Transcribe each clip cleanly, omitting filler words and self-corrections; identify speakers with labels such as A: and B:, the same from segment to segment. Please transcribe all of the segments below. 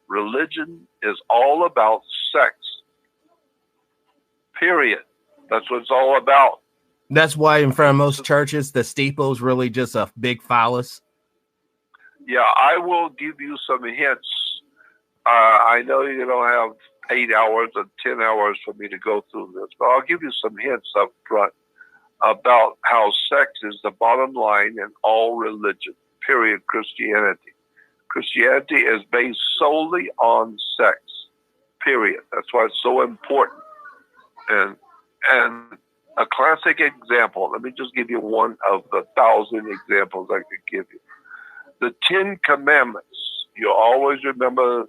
A: Religion is all about sex. Period. That's what it's all about.
B: That's why in front of most churches, the steeple is really just a big phallus.
A: Yeah, I will give you some hints. I know you don't have 8 hours or 10 hours for me to go through this, but I'll give you some hints up front about how sex is the bottom line in all religion, period, Christianity. Christianity is based solely on sex, period. That's why it's so important. And a classic example, let me just give you one of the 1,000 examples I could give you. The 10 Commandments. You always remember,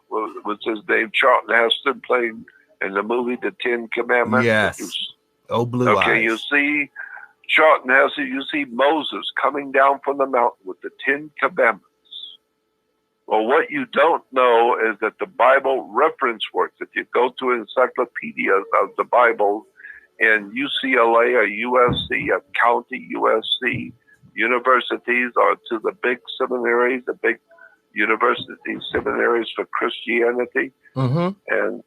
A: what's his name, Charlton Heston playing in the movie The 10 Commandments?
B: Yes. Oh, blue eyes.
A: Okay, you see Charlton Heston, you see Moses coming down from the mountain with the 10 Commandments. Well, what you don't know is that the Bible reference works. If you go to encyclopedias of the Bible in UCLA or USC, or county USC, universities, or to the big seminaries, the big university seminaries for Christianity.
B: Mm-hmm.
A: And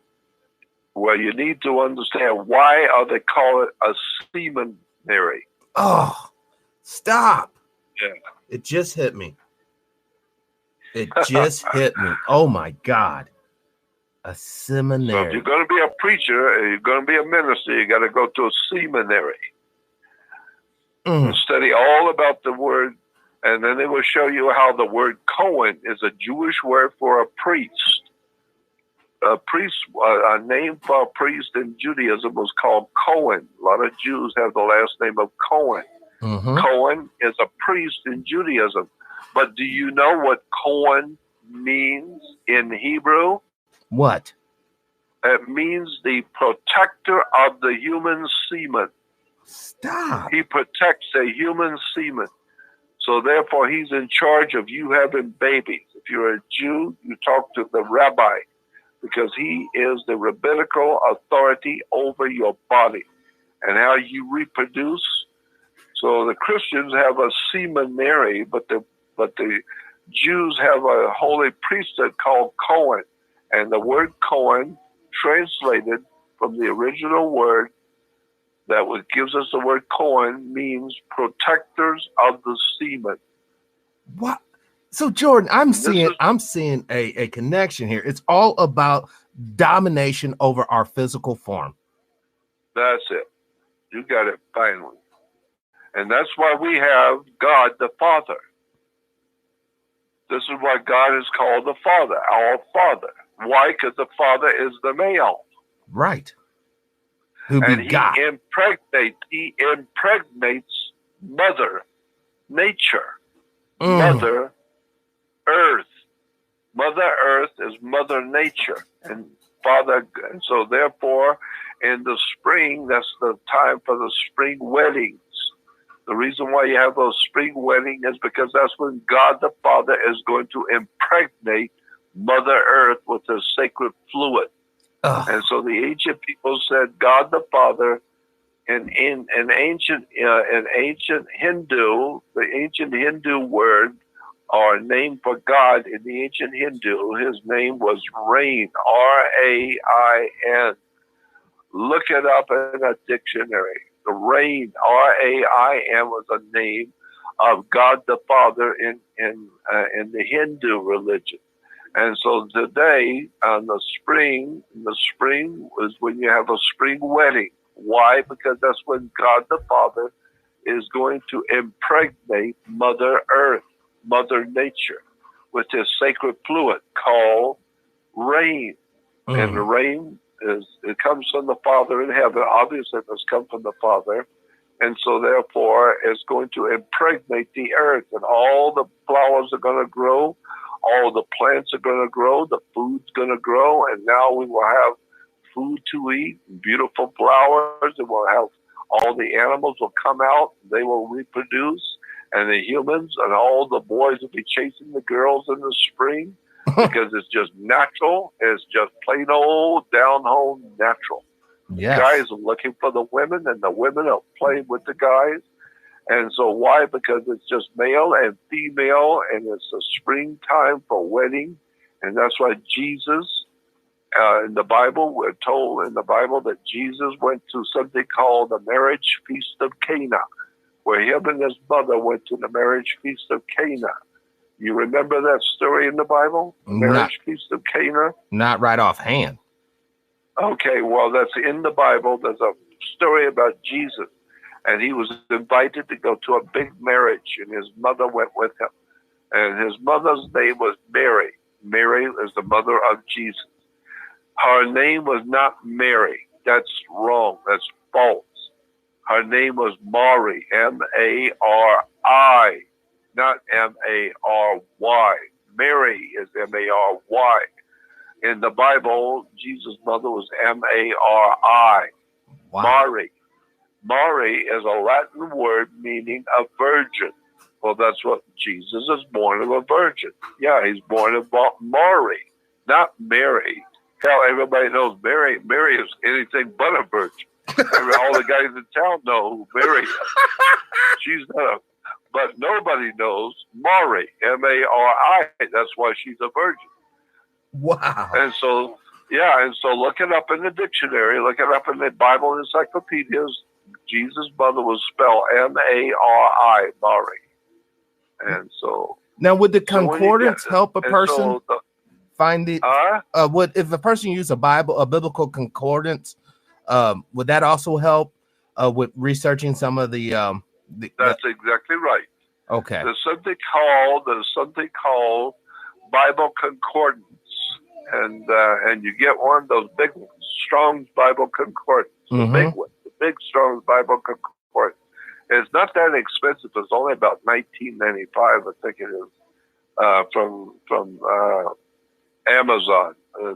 A: well, you need to understand why are they call it a seminary.
B: Oh, stop.
A: Yeah.
B: It just hit me. It just hit me. Oh my God. A seminary.
A: So if you're going to be a preacher, you're going to be a minister, you got to go to a seminary. Study all about the word, and then they will show you how the word Cohen is a Jewish word for a priest. A priest, a name for a priest in Judaism was called Cohen. A lot of Jews have the last name of Cohen.
B: Mm-hmm.
A: Cohen is a priest in Judaism. But do you know what Cohen means in Hebrew?
B: What?
A: It means the protector of the human semen.
B: Stop.
A: He protects the human semen. So therefore, he's in charge of you having babies. If you're a Jew, you talk to the rabbi because he is the rabbinical authority over your body and how you reproduce. So the Christians have a seminary, but the Jews have a holy priesthood called Cohen. And the word Cohen, translated from the original word that gives us the word Cohen, means protectors of the semen.
B: What? So Jordan, I'm seeing a connection here. It's all about domination over our physical form.
A: That's it. You got it finally. And that's why we have God the Father. This is why God is called the Father, our Father. Why? Because the Father is the male.
B: Right. Who
A: and
B: begot.
A: he impregnates Mother Nature, Mother Earth. Mother Earth is Mother Nature, and Father. And so, therefore, in the spring, that's the time for the spring weddings. The reason why you have those spring weddings is because that's when God the Father is going to impregnate Mother Earth with His sacred fluid. And so the ancient people said God the Father, in ancient Hindu, the ancient Hindu word or name for God in the ancient Hindu, his name was Rain, R-A-I-N. Look it up in a dictionary. The Rain, R-A-I-N, was a name of God the Father in the Hindu religion. And so today, the spring is when you have a spring wedding. Why? Because that's when God the Father is going to impregnate Mother Earth, Mother Nature, with His sacred fluid called rain. And the rain it comes from the Father in heaven. Obviously, it must come from the Father. And so therefore, it's going to impregnate the earth, and all the flowers are going to grow. All the plants are going to grow, the food's going to grow, and now we will have food to eat, beautiful flowers, and we'll have all the animals will come out, they will reproduce, and the humans and all the boys will be chasing the girls in the spring because it's just natural. It's just plain old down-home natural.
B: Yes.
A: The guys are looking for the women, and the women are playing with the guys. And so why? Because it's just male and female, and it's a springtime for wedding, And that's why Jesus, in the Bible, we're told in the Bible that Jesus went to something called the marriage feast of Cana, where him and his mother went to the marriage feast of Cana. You remember that story in the Bible? The marriage feast of Cana?
B: Not right offhand.
A: Okay, well, that's in the Bible. There's a story about Jesus, and he was invited to go to a big marriage, and his mother went with him. And his mother's name was Mary. Mary is the mother of Jesus. Her name was not Mary. That's wrong. That's false. Her name was Mary, M-A-R-I, not M-A-R-Y. Mary is M-A-R-Y. In the Bible, Jesus' mother was M-A-R-I.
B: Wow.
A: Mary. Mary is a Latin word meaning a virgin. Well, that's what Jesus is born of a virgin. Yeah, he's born of Mary, not Mary. Hell, everybody knows Mary. Mary is anything but a virgin. All the guys in town know who Mary is. She's not but nobody knows Mary, M-A-R-I. That's why she's a virgin.
B: Wow.
A: And so, look it up in the dictionary, look it up in the Bible encyclopedias. Jesus' mother was spelled M-A-R-I, Mary. And so
B: now, would the concordance help a person find it? Would if a person used a biblical concordance, would that also help with researching some of the?
A: That's exactly right.
B: Okay.
A: There's something called Bible concordance, and you get one of those big ones, Strong's Bible Concordance, the big one, the big Strong's Bible Concordance. It's not that expensive. It's only about $19.95, I think it is, from Amazon.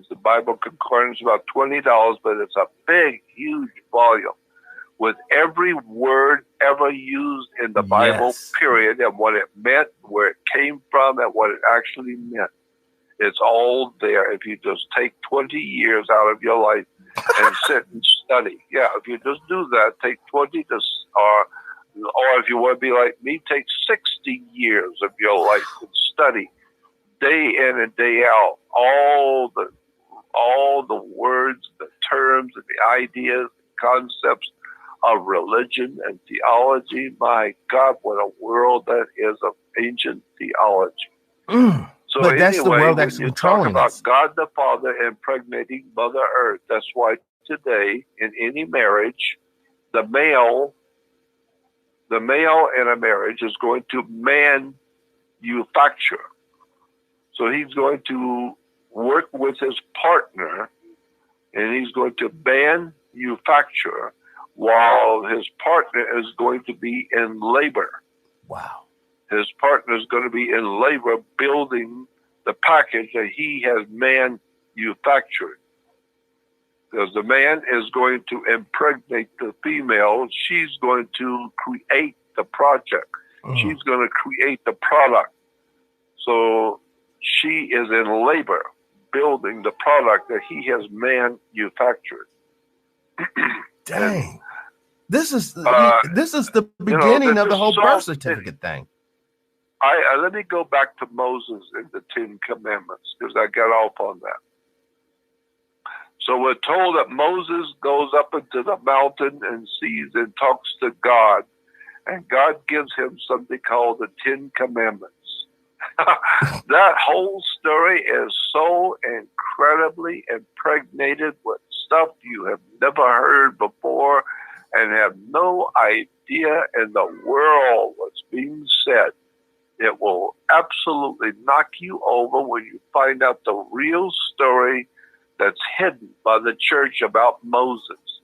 A: The Bible Concordance is about $20, but it's a big, huge volume with every word ever used in the Bible, period, and what it meant, where it came from, and what it actually meant. It's all there if you just take 20 years out of your life and sit and study. Yeah, if you just do that, take 20 to, or if you want to be like me, take 60 years of your life and study day in and day out all the words, the terms, and the ideas, concepts of religion and theology. My God, what a world that is of ancient theology. So
B: but
A: anyway,
B: that's the world that's
A: when you talk
B: controlling
A: about
B: us.
A: God the Father impregnating Mother Earth, that's why today in any marriage, the male in a marriage is going to manufacture. So he's going to work with his partner, and he's going to manufacture while his partner is going to be in labor.
B: Wow.
A: His partner is going to be in labor building the package that he has manufactured. Because the man is going to impregnate the female. She's going to create the project. She's going to create the product. So she is in labor building the product that he has manufactured.
B: Dang. This is the beginning of the whole birth certificate thing.
A: Let me go back to Moses and the 10 Commandments, because I got off on that. So we're told that Moses goes up into the mountain and sees and talks to God, and God gives him something called the 10 Commandments. That whole story is so incredibly impregnated with stuff you have never heard before and have no idea in the world what's being said. It will absolutely knock you over when you find out the real story that's hidden by the church about Moses.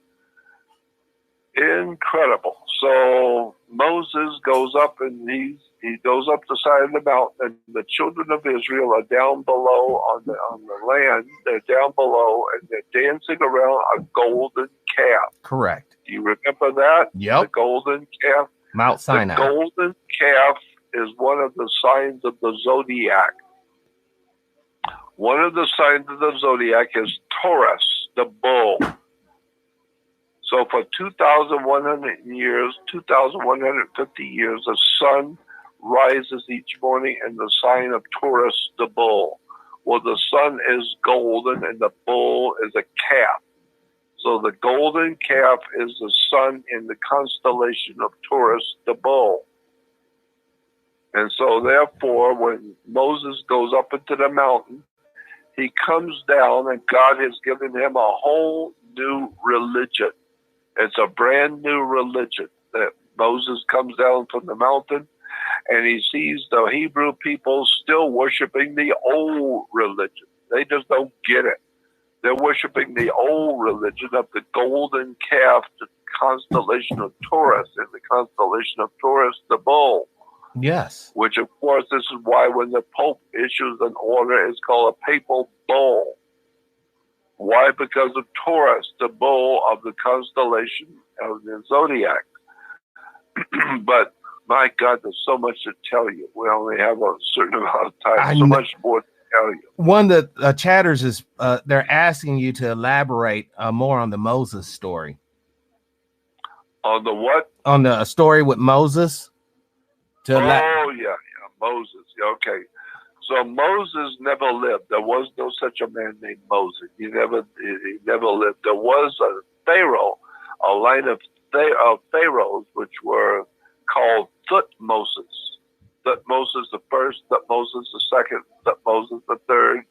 A: Incredible. So Moses goes up and he goes up the side of the mountain, and the children of Israel are down below on the land. They're down below and they're dancing around a golden calf.
B: Correct.
A: Do you remember that?
B: Yep.
A: The golden calf.
B: Mount Sinai.
A: The golden calf is one of the signs of the zodiac. One of the signs of the zodiac is Taurus, the bull. So for 2,100 years, 2,150 years, the sun rises each morning in the sign of Taurus, the bull, Well, the sun is golden and the bull is a calf. So the golden calf is the sun in the constellation of Taurus, the bull. And so therefore, when Moses goes up into the mountain, he comes down and God has given him a whole new religion. It's a brand new religion that Moses comes down from the mountain and he sees the Hebrew people still worshiping the old religion. They just don't get it. They're worshiping the old religion of the golden calf, the constellation of Taurus, and the constellation of Taurus, the bull.
B: Yes.
A: Which, of course, this is why when the Pope issues an order, it's called a papal bull. Why? Because of Taurus, the bull of the constellation of the zodiac. But, my God, there's so much to tell you. We only have a certain amount of time. So much more to tell you.
B: One that chatters is they're asking you to elaborate more on the Moses story.
A: On the what?
B: On the story with Moses.
A: Yeah, Moses. Okay. So Moses never lived. There was no such a man named Moses. He never lived. There was a Pharaoh, a line of pharaohs, which were called Thutmoses. Thutmoses the first, Thutmoses the second, Thutmoses the third.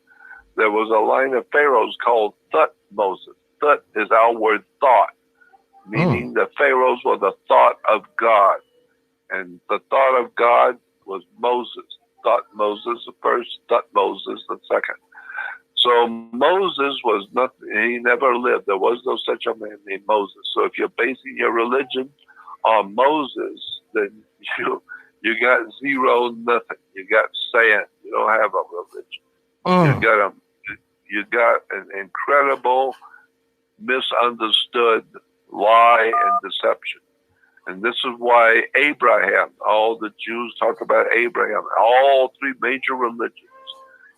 A: There was a line of pharaohs called Thutmoses. Thut is our word thought, meaning the pharaohs were the thought of God. And the thought of God was Moses. Thutmoses the first, Thutmoses the second. So Moses was not, he never lived. There was no such a man named Moses. So if you're basing your religion on Moses, then you got zero nothing. You got sand. You don't have a religion. You got an incredible, misunderstood lie and deception. And this is why Abraham, all the Jews talk about Abraham, all three major religions,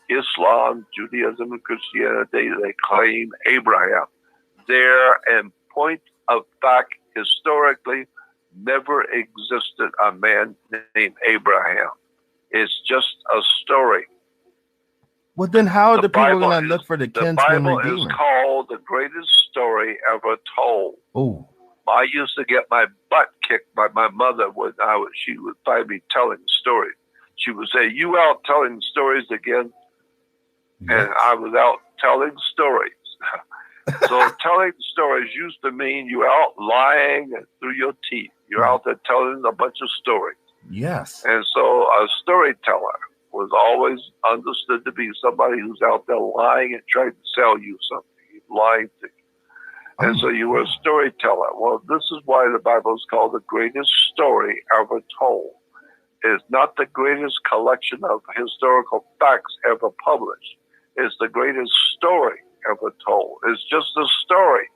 A: Islam, Judaism, and Christianity, they claim Abraham. There, in point of fact, historically, never existed a man named Abraham. It's just a story.
B: Well, then how are the people going to look for the kinsman redeemer?
A: The Bible is called the greatest story ever told.
B: Oh.
A: I used to get my butt kicked by my mother when she would find me telling stories. She would say, "You out telling stories again?" Yes. And I was out telling stories. So telling stories used to mean you out lying through your teeth. You're out there telling a bunch of stories.
B: Yes.
A: And so a storyteller was always understood to be somebody who's out there lying and trying to sell you something. He's lying to you. And so you were a storyteller. Well, this is why the Bible is called the greatest story ever told. It's not the greatest collection of historical facts ever published. It's the greatest story ever told. It's just a story.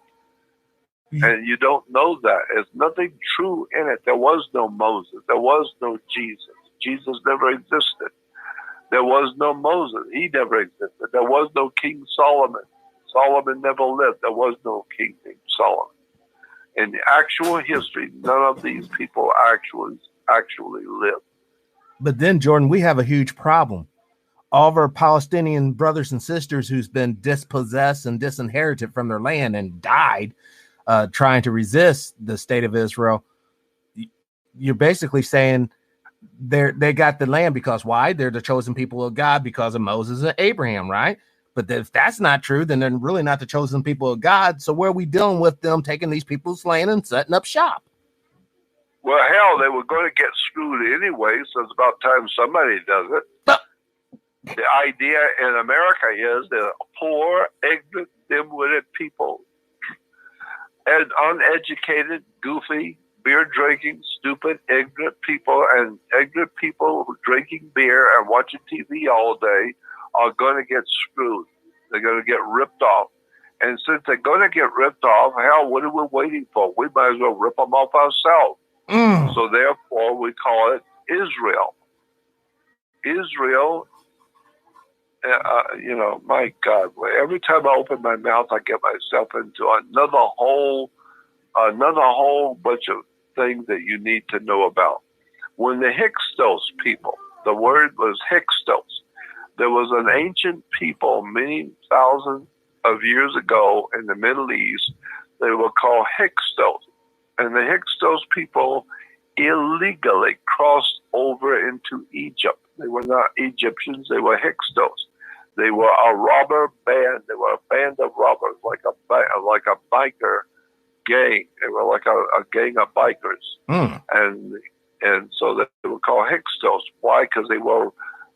A: And you don't know that. There's nothing true in it. There was no Moses. There was no Jesus. Jesus never existed. There was no Moses. He never existed. There was no King Solomon. Solomon never lived. There was no king named Solomon. In the actual history, none of these people actually lived.
B: But then, Jordan, we have a huge problem. All of our Palestinian brothers and sisters who's been dispossessed and disinherited from their land and died trying to resist the state of Israel, you're basically saying they got the land because why? They're the chosen people of God because of Moses and Abraham, right? But if that's not true, then they're really not the chosen people of God. So where are we dealing with them taking these people's land and setting up shop?
A: Well, hell, they were going to get screwed anyway, so it's about time somebody does it. The idea in America is that poor, ignorant, dim-witted people and uneducated, goofy, beer-drinking, stupid, ignorant people and ignorant people who drinking beer and watching TV all day are going to get screwed. They're going to get ripped off. And since they're going to get ripped off, hell, what are we waiting for? We might as well rip them off ourselves. So therefore, we call it Israel. Israel, my God, every time I open my mouth, I get myself into another whole bunch of things that you need to know about. When the Hyksos people, the word was Hyksos, There was an ancient people many thousands of years ago in the Middle East. They were called Hyksos. And the Hyksos people illegally crossed over into Egypt. They were not Egyptians, they were Hyksos. They were a robber band. They were a band of robbers, like a biker gang. They were like a gang of bikers. And so they were called Hyksos. Why? Because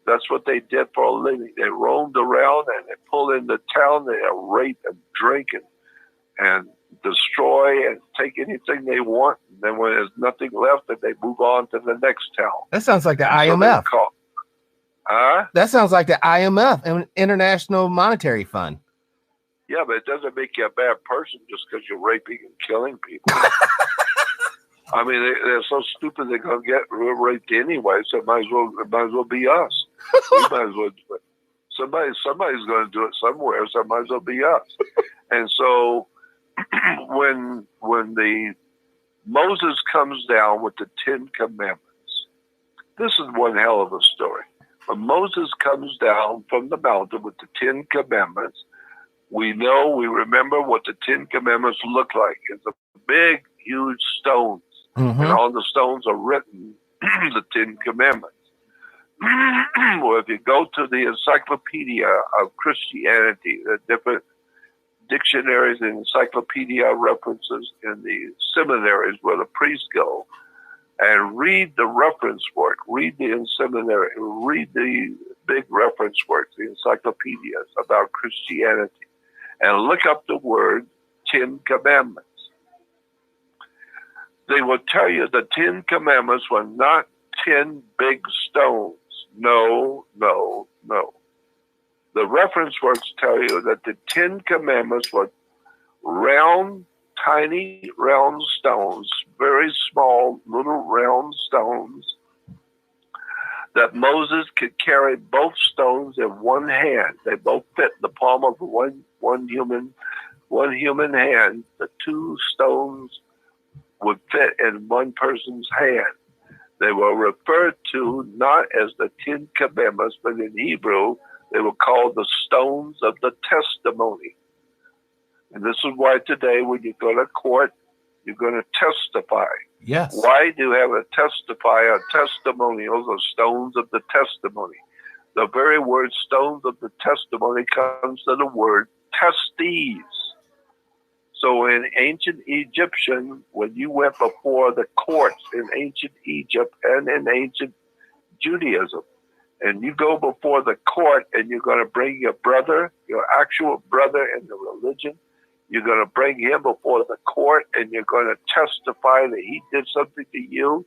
A: that's what they did for a living. They roamed around and they pulled into town. They rape and drink and destroy and take anything they want. And then when there's nothing left, then they move on to the next town.
B: That sounds like the IMF. That sounds like the IMF, International Monetary Fund.
A: Yeah, but it doesn't make you a bad person just because you're raping and killing people. I mean, they're so stupid they're gonna get raped anyway. So it might as well be us. We might as well do it. Somebody's going to do it somewhere. So it might as well be us. And so when Moses comes down with the 10 Commandments, this is one hell of a story. When Moses comes down from the mountain with the 10 Commandments, we remember what the 10 Commandments look like. It's a big, huge stones. And on the stones are written the 10 Commandments. Well, if you go to the Encyclopedia of Christianity, the different dictionaries and encyclopedia references in the seminaries where the priests go, and read the reference work, read the seminary, read the big reference works, the encyclopedias about Christianity, and look up the word 10 Commandments. They will tell you the 10 Commandments were not 10 big stones. No. The reference works tell you that the 10 Commandments were round, tiny round stones, very small little round stones, that Moses could carry both stones in one hand. They both fit in the palm of one human hand. The two stones would fit in one person's hand. They were referred to not as the 10 Commandments, but in Hebrew, they were called the stones of the testimony. And this is why today when you go to court, you're going to testify.
B: Yes.
A: Why do you have a testimonials or stones of the testimony? The very word stones of the testimony comes to the word testes. So in ancient Egyptian, when you went before the courts in ancient Egypt and in ancient Judaism, and you go before the court and you're going to bring your brother, your actual brother in the religion, you're going to bring him before the court and you're going to testify that he did something to you.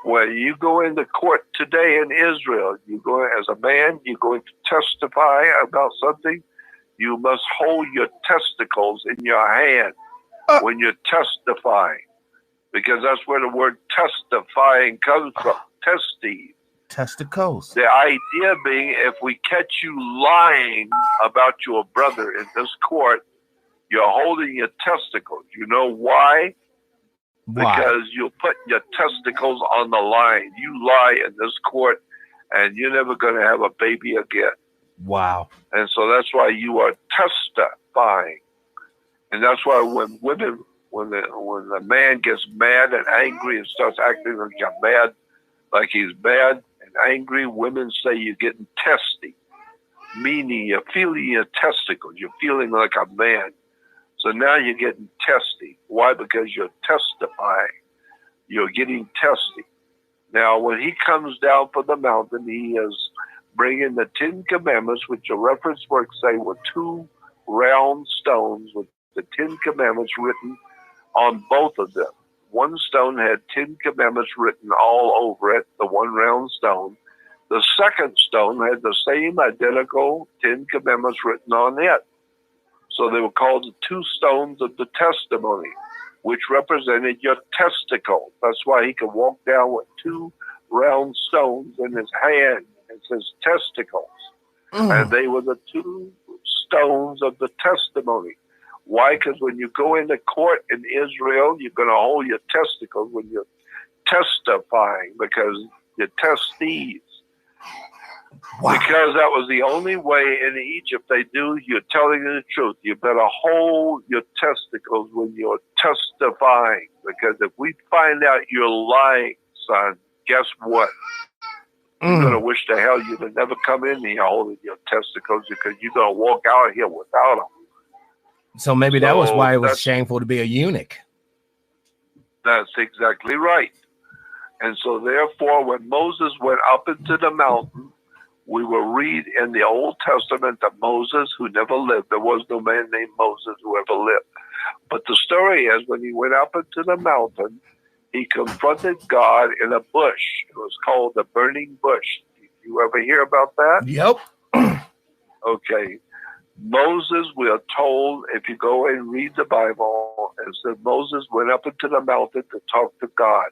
A: When you go into court today in Israel, you go as a man, you're going to testify about something. You must hold your testicles in your hand when you're testifying, because that's where the word testifying comes from, testes.
B: Testicles.
A: The idea being, if we catch you lying about your brother in this court, you're holding your testicles. You know why? Because you'll put your testicles on the line. You lie in this court, and you're never going to have a baby again.
B: Wow. And
A: so that's why you are testifying. And that's why when the man gets mad and angry and starts acting like he's mad and angry, women say you're getting testy, meaning you're feeling your testicles. You're feeling like a man. So now you're getting testy. Why? Because you're testifying. You're getting testy. Now, when he comes down from the mountain, he is bringing the 10 Commandments, which the reference works say were two round stones with the 10 Commandments written on both of them. One stone had 10 Commandments written all over it, the one round stone. The second stone had the same identical 10 Commandments written on it. So they were called the two stones of the testimony, which represented your testicles. That's why he could walk down with two round stones in his hand. It says testicles. And they were the two stones of the testimony. Why? Because when you go into court in Israel, you're going to hold your testicles when you're testifying, because your testes.
B: Wow.
A: Because that was the only way in Egypt they knew you're telling the truth. You better hold your testicles when you're testifying. Because if we find out you're lying, son, guess what? You're going to wish to hell you'd have never come in here holding your testicles, because you're going to walk out here without them.
B: So maybe that was why it was shameful to be a eunuch.
A: That's exactly right. And so therefore, when Moses went up into the mountain, we will read in the Old Testament that Moses, who never lived, there was no man named Moses who ever lived. But the story is, when he went up into the mountain, he confronted God in a bush. It was called the burning bush. Did you ever hear about that?
B: Yep.
A: Okay. Moses, we are told, if you go and read the Bible, it said Moses went up into the mountain to talk to God.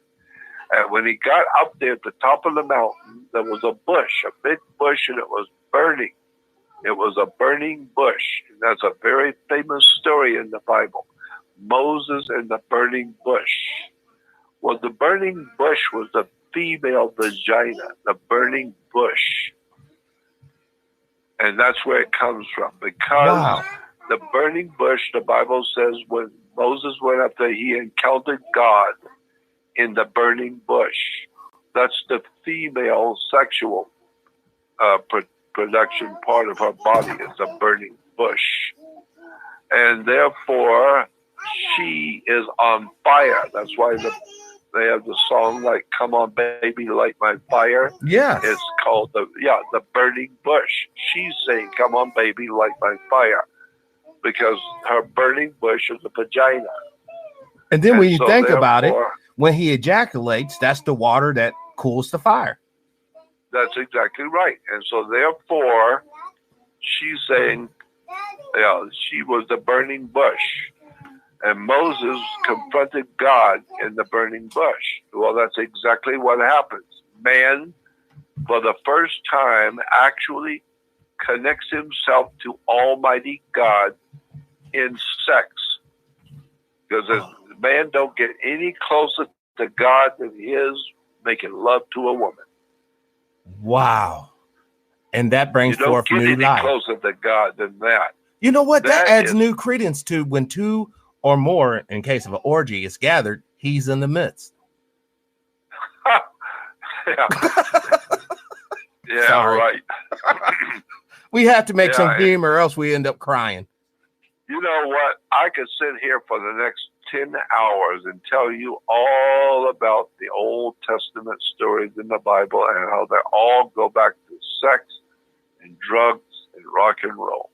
A: And when he got up there at the top of the mountain, there was a bush, a big bush, and it was burning. It was a burning bush. And that's a very famous story in the Bible. Moses and the burning bush. Well, the burning bush was the female vagina, the burning bush. And that's where it comes from. Because the burning bush, the Bible says, when Moses went up there, he encountered God in the burning bush. That's the female sexual production part of her body, is a burning bush. And therefore, she is on fire. That's why they have the song like, "Come on, baby, light my fire."
B: Yeah.
A: It's called the burning bush. She's saying, "Come on, baby, light my fire," because her burning bush is a vagina.
B: And then when you think about it, when he ejaculates, that's the water that cools the fire.
A: That's exactly right. And so therefore, she's saying, she was the burning bush. And Moses confronted God in the burning bush. Well, that's exactly what happens. Man, for the first time, actually connects himself to Almighty God in sex. Because man don't get any closer to God than he is making love to a woman.
B: Wow. And that brings forth new life. You don't get any
A: closer to God than that.
B: You know what? That adds new credence to when two or more, in case of an orgy, is gathered, he's in the midst.
A: Yeah, sorry. Right.
B: We have to make some humor, or else we end up crying.
A: You know what? I could sit here for the next 10 hours and tell you all about the Old Testament stories in the Bible and how they all go back to sex and drugs and rock and roll.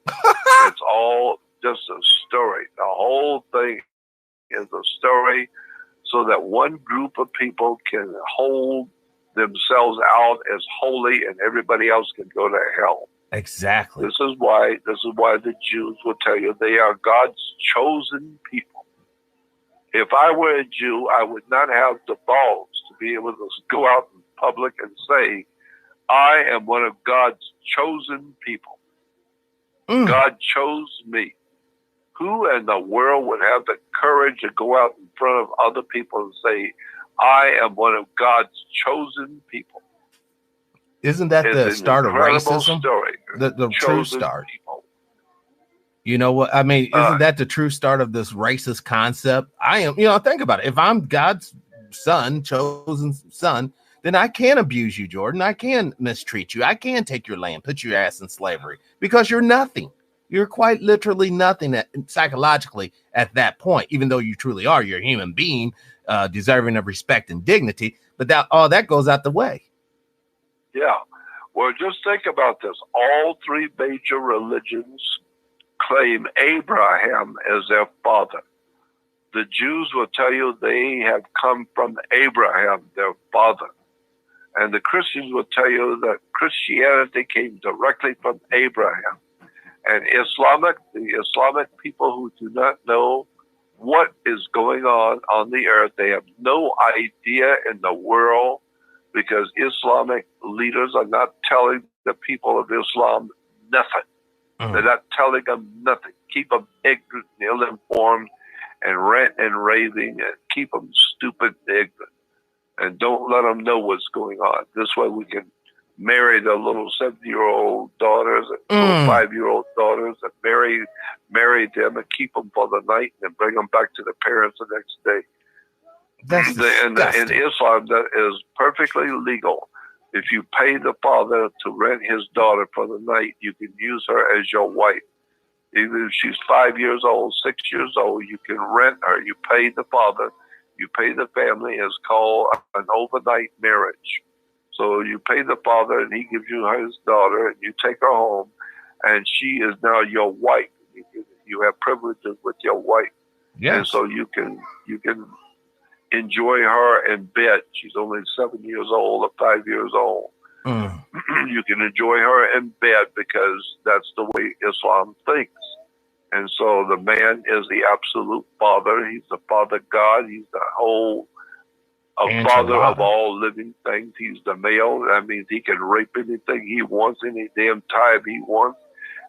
A: It's all just a story. The whole thing is a story so that one group of people can hold themselves out as holy and everybody else can go to hell.
B: Exactly.
A: This is why the Jews will tell you they are God's chosen people. If I were a Jew, I would not have the balls to be able to go out in public and say, I am one of God's chosen people. God chose me. Who in the world would have the courage to go out in front of other people and say, I am one of God's chosen people?
B: Isn't that the start of racism?
A: Story.
B: The true start. People. You know what? I mean, isn't that the true start of this racist concept? I am, think about it. If I'm God's son, chosen son, then I can abuse you, Jordan. I can mistreat you. I can take your land, put your ass in slavery because you're nothing. You're quite literally nothing psychologically at that point, even though you truly are. You're a human being deserving of respect and dignity. But all that goes out the way.
A: Yeah. Well, just think about this. All three major religions claim Abraham as their father. The Jews will tell you they have come from Abraham, their father. And the Christians will tell you that Christianity came directly from Abraham. And the Islamic people who do not know what is going on the earth, they have no idea in the world, because Islamic leaders are not telling the people of Islam nothing. They're not telling them nothing. Keep them ignorant and ill-informed and rant and raving, and keep them stupid and ignorant. And don't let them know what's going on. This way we can marry their little 7-year-old daughters and little 5-year-old daughters, and marry them and keep them for the night, and then bring them back to the parents the next day. In Islam, that is perfectly legal. If you pay the father to rent his daughter for the night, you can use her as your wife. Even if she's 5 years old, 6 years old, you can rent her. You pay the father, you pay the family. It's called an overnight marriage. So you pay the father, and he gives you his daughter, and you take her home, and she is now your wife. You have privileges with your wife. Yes. And so you can enjoy her in bed. She's only 7 years old or 5 years old. You can enjoy her in bed because that's the way Islam thinks. And so the man is the absolute father. He's the father God. He's the whole father of all living things. He's the male. That means he can rape anything he wants, any damn time he wants.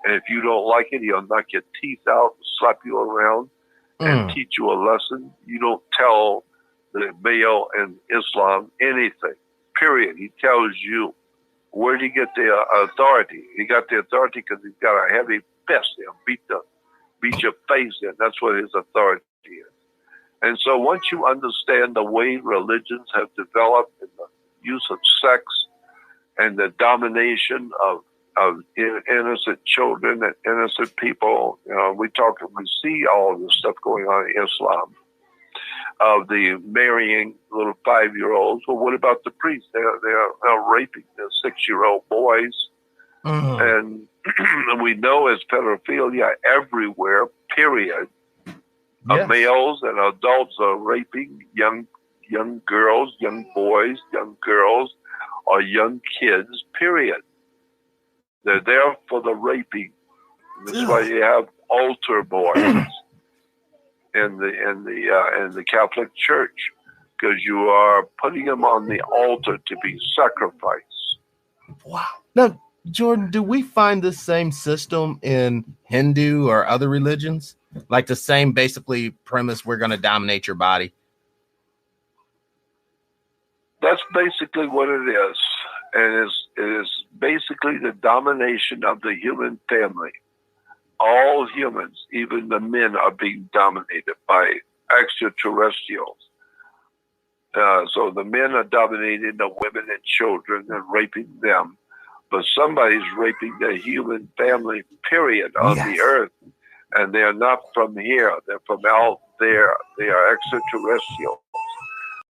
A: And if you don't like it, he'll knock your teeth out, slap you around, and teach you a lesson. You don't tell the male in Islam anything, period. He tells you. Where did he get the authority? He got the authority because he's got a heavy fist. He'll beat your face in. That's what his authority is. And so once you understand the way religions have developed in the use of sex and the domination of innocent children and innocent people, we see all this stuff going on in Islam. Of the marrying little 5-year-olds. Well, what about the priests? They're raping the 6-year-old boys. And we know it's pedophilia everywhere, period. Yes. Males and adults are raping young girls, young boys, young girls, or young kids, period. They're there for the raping. That's why you have altar boys in the Catholic Church, because you are putting them on the altar to be sacrificed.
B: Wow. Now, Jordan, do we find this same system in Hindu or other religions? Like the same basically premise, we're going to dominate your body?
A: That's basically what it is. And it is basically the domination of the human family. All humans, even the men, are being dominated by extraterrestrials. So the men are dominating the women and children and raping them. But somebody's raping the human family, period, on the earth. And they're not from here. They're from out there. They are extraterrestrial.